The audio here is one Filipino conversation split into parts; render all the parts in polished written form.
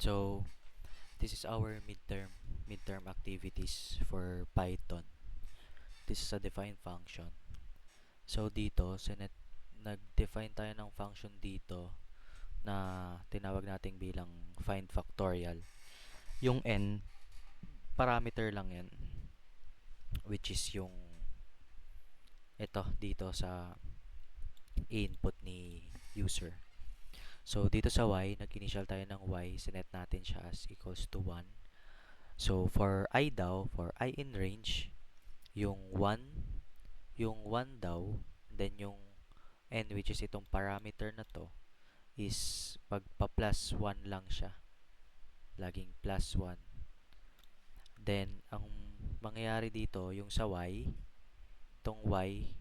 So, this is our midterm activities for Python. This is a define function. So dito, nag-define tayo ng function dito na tinawag natin bilang find factorial. Yung n, parameter lang yan, which is yung ito dito sa input ni user. So dito sa y, nag-initial tayo ng y, sinet natin siya as equals to 1. So for I daw, for I in range, yung 1 daw, then yung n, which is itong parameter na to, is pagpa-plus 1 lang siya. Laging plus 1. Then, ang mangyayari dito, yung sa y, itong y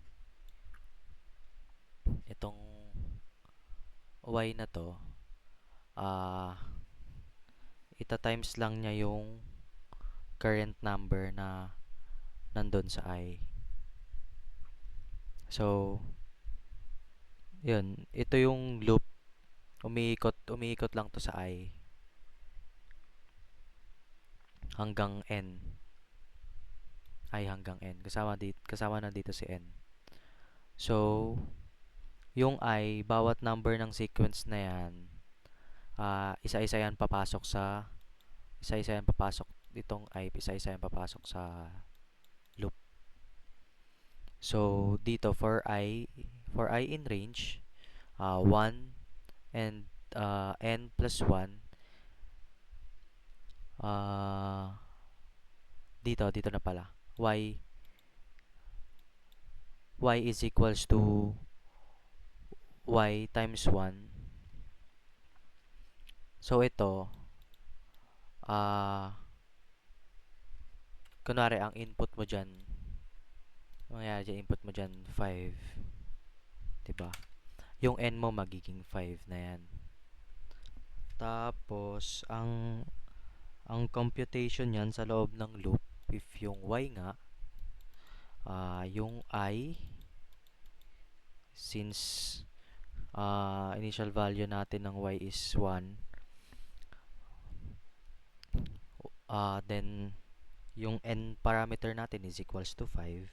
na to, ita-times lang niya yung current number na nandun sa I. So, yun. Ito yung loop. Umiikot lang to sa I. Hanggang N. I hanggang N. Kasama na dito si N. So, yung I, bawat number ng sequence na yan, isa-isa yan papasok itong I, isa-isa yan papasok sa loop. So, dito for I in range, 1 and n plus 1, dito na pala, y is equals to y times 1. So, ito, kunwari, ang input mo dyan, input mo dyan, 5. Diba? Yung n mo magiging 5 na yan. Tapos, ang computation yan sa loob ng loop, if yung y nga, yung I, since initial value natin ng y is 1, then yung n parameter natin is equals to 5.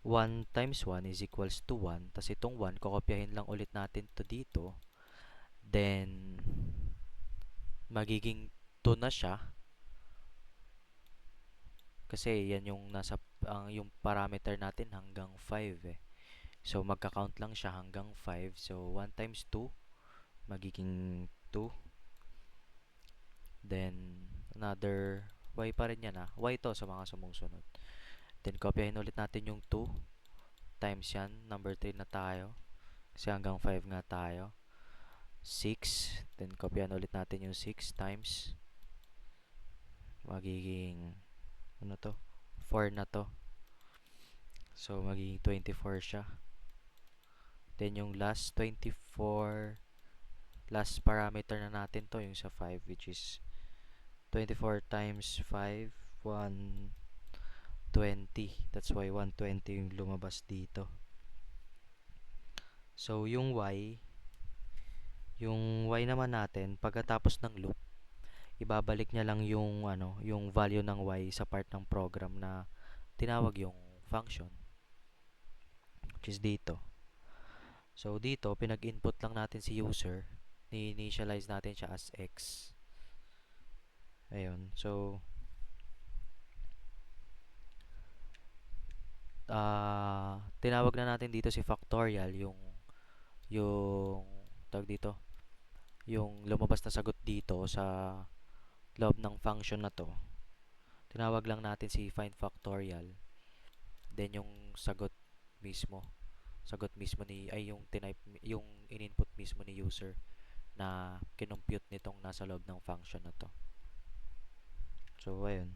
1 times 1 is equals to 1. Tapos itong 1, kokopyahin lang ulit natin to dito. Then, magiging 2 na siya. Kasi yan yung yung parameter natin hanggang 5 eh. So, magka-count lang siya hanggang 5. So, 1 times 2, magiging 2. Then, another y pa rin yan y to sa mga sumusunod. Then, kopyahin ulit natin yung 2 times yan. Number 3 na tayo. Kasi hanggang 5 nga tayo. 6. Then, kopyahin ulit natin yung 6 times. Magiging, 4 na to. So, magiging 24 siya. Then, yung last 24, last parameter na natin to, yung sa 5, which is 24 times 5, 120. That's why 120 yung lumabas dito. So, yung y naman natin, pagkatapos ng loop, ibabalik niya lang yung yung value ng y sa part ng program na tinawag yung function, which is dito. So dito pinag-input lang natin si user, ni-initialize natin siya as x. Ayun. So tinawag na natin dito si factorial, yung tawag dito, yung lumabas na sagot dito sa loob ng function na to. Tinawag lang natin si find factorial. Then yung sagot mismo yung in-input mismo ni user na kinompute nitong nasa loob ng function na to. So ayun.